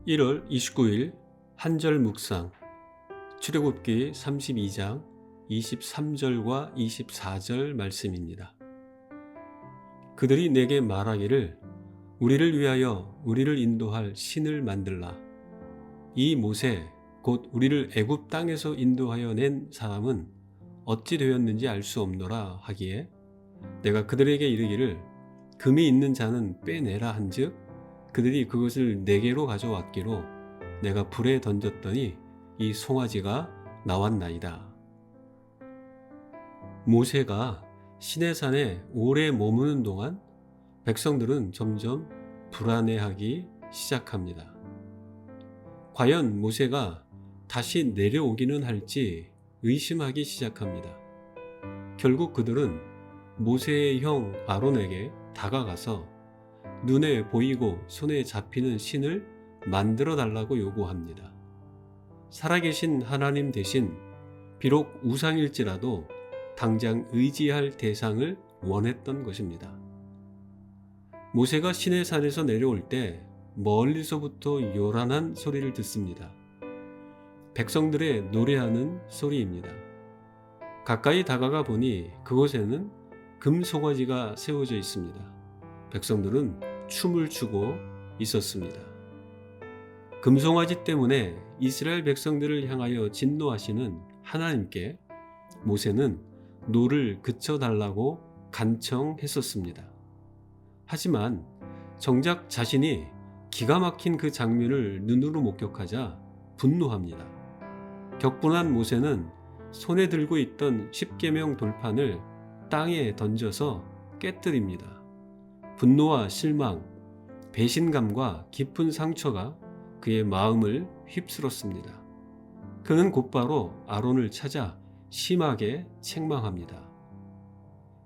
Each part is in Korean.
1월 29일 한절 묵상 출애굽기 32장 23절과 24절 말씀입니다. 그들이 내게 말하기를 우리를 위하여 우리를 인도할 신을 만들라. 이 모세 곧 우리를 애굽 땅에서 인도하여 낸 사람은 어찌 되었는지 알 수 없노라 하기에 내가 그들에게 이르기를 금이 있는 자는 빼내라 한즉 그들이 그것을 내게로 가져왔기로 내가 불에 던졌더니 이 송아지가 나왔나이다. 모세가 시내산에 오래 머무는 동안 백성들은 점점 불안해하기 시작합니다. 과연 모세가 다시 내려오기는 할지 의심하기 시작합니다. 결국 그들은 모세의 형 아론에게 다가가서 눈에 보이고 손에 잡히는 신을 만들어 달라고 요구합니다. 살아계신 하나님 대신 비록 우상일지라도 당장 의지할 대상을 원했던 것입니다. 모세가 시내산에서 내려올 때 멀리서부터 요란한 소리를 듣습니다. 백성들의 노래하는 소리입니다. 가까이 다가가 보니 그곳에는 금송아지가 세워져 있습니다. 백성들은 춤을 추고 있었습니다. 금송아지 때문에 이스라엘 백성들을 향하여 진노하시는 하나님께 모세는 노를 그쳐달라고 간청했었습니다. 하지만 정작 자신이 기가 막힌 그 장면을 눈으로 목격하자 분노합니다. 격분한 모세는 손에 들고 있던 십계명 돌판을 땅에 던져서 깨뜨립니다. 분노와 실망, 배신감과 깊은 상처가 그의 마음을 휩쓸었습니다. 그는 곧바로 아론을 찾아 심하게 책망합니다.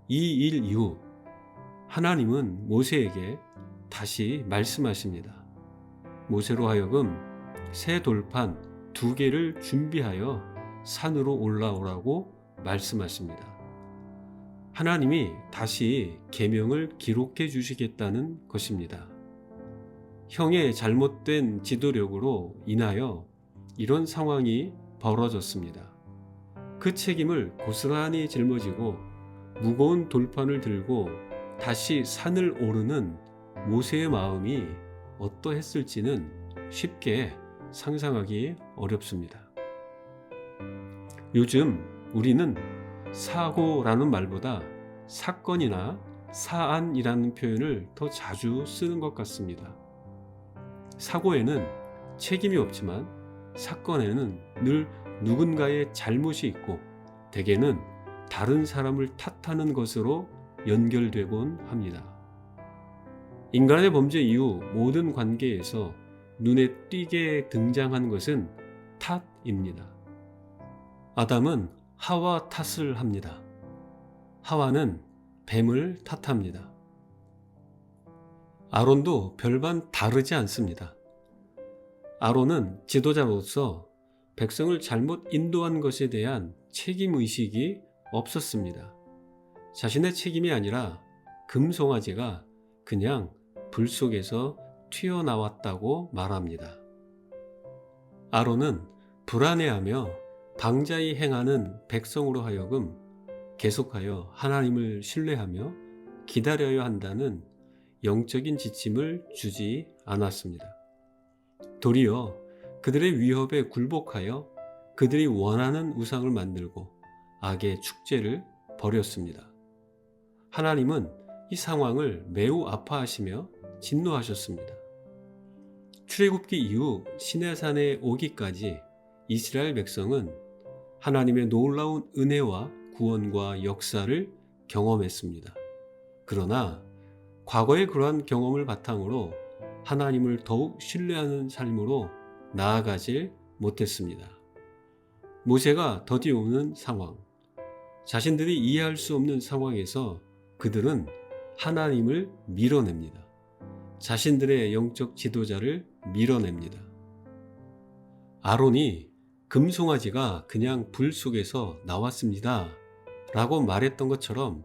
이 일 이후 하나님은 모세에게 다시 말씀하십니다. 모세로 하여금 새 돌판 2개를 준비하여 산으로 올라오라고 말씀하십니다. 하나님이 다시 계명을 기록해 주시겠다는 것입니다. 형의 잘못된 지도력으로 인하여 이런 상황이 벌어졌습니다. 그 책임을 고스란히 짊어지고 무거운 돌판을 들고 다시 산을 오르는 모세의 마음이 어떠했을지는 쉽게 상상하기 어렵습니다. 요즘 우리는 사고라는 말보다 사건이나 사안이라는 표현을 더 자주 쓰는 것 같습니다. 사고에는 책임이 없지만 사건에는 늘 누군가의 잘못이 있고 대개는 다른 사람을 탓하는 것으로 연결되곤 합니다. 인간의 범죄 이후 모든 관계에서 눈에 띄게 등장한 것은 탓입니다. 아담은 하와 탓을 합니다. 하와는 뱀을 탓합니다. 아론도 별반 다르지 않습니다. 아론은 지도자로서 백성을 잘못 인도한 것에 대한 책임의식이 없었습니다. 자신의 책임이 아니라 금송아지가 그냥 불 속에서 튀어나왔다고 말합니다. 아론은 불안해하며 방자히 행하는 백성으로 하여금 계속하여 하나님을 신뢰하며 기다려야 한다는 영적인 지침을 주지 않았습니다. 도리어 그들의 위협에 굴복하여 그들이 원하는 우상을 만들고 악의 축제를 벌였습니다. 하나님은 이 상황을 매우 아파하시며 진노하셨습니다. 출애굽기 이후 시내산에 오기까지 이스라엘 백성은 하나님의 놀라운 은혜와 구원과 역사를 경험했습니다. 그러나 과거의 그러한 경험을 바탕으로 하나님을 더욱 신뢰하는 삶으로 나아가질 못했습니다. 모세가 더디 오는 상황, 자신들이 이해할 수 없는 상황에서 그들은 하나님을 밀어냅니다. 자신들의 영적 지도자를 밀어냅니다. 아론이 금송아지가 그냥 불 속에서 나왔습니다 라고 말했던 것처럼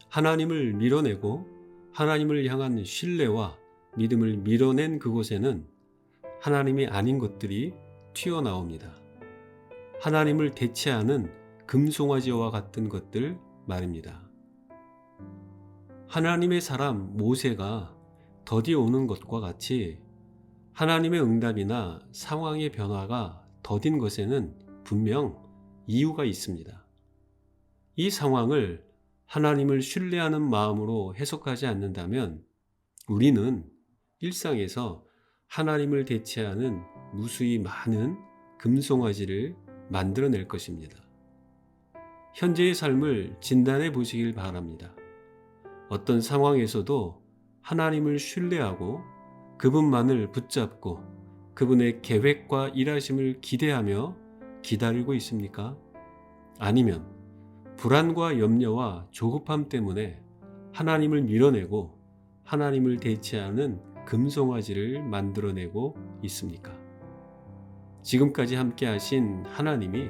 하나님을 밀어내고 하나님을 향한 신뢰와 믿음을 밀어낸 그곳에는 하나님이 아닌 것들이 튀어나옵니다. 하나님을 대체하는 금송아지와 같은 것들 말입니다. 하나님의 사람 모세가 더디 오는 것과 같이 하나님의 응답이나 상황의 변화가 더딘 것에는 분명 이유가 있습니다. 이 상황을 하나님을 신뢰하는 마음으로 해석하지 않는다면 우리는 일상에서 하나님을 대체하는 무수히 많은 금송아지를 만들어낼 것입니다. 현재의 삶을 진단해 보시길 바랍니다. 어떤 상황에서도 하나님을 신뢰하고 그분만을 붙잡고 그분의 계획과 일하심을 기대하며 기다리고 있습니까? 아니면 불안과 염려와 조급함 때문에 하나님을 밀어내고 하나님을 대체하는 금송아지를 만들어내고 있습니까? 지금까지 함께 하신 하나님이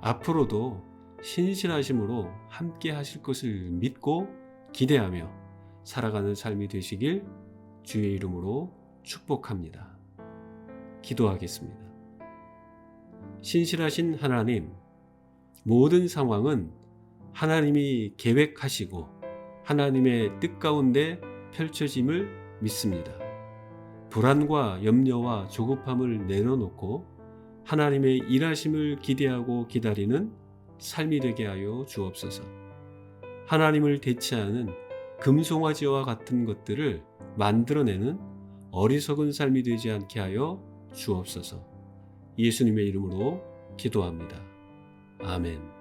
앞으로도 신실하심으로 함께 하실 것을 믿고 기대하며 살아가는 삶이 되시길 주의 이름으로 축복합니다. 기도하겠습니다. 신실하신 하나님, 모든 상황은 하나님이 계획하시고 하나님의 뜻 가운데 펼쳐짐을 믿습니다. 불안과 염려와 조급함을 내려놓고 하나님의 일하심을 기대하고 기다리는 삶이 되게 하여 주옵소서. 하나님을 대체하는 금송아지와 같은 것들을 만들어내는 어리석은 삶이 되지 않게 하여 주옵소서. 예수님의 이름으로 기도합니다. 아멘.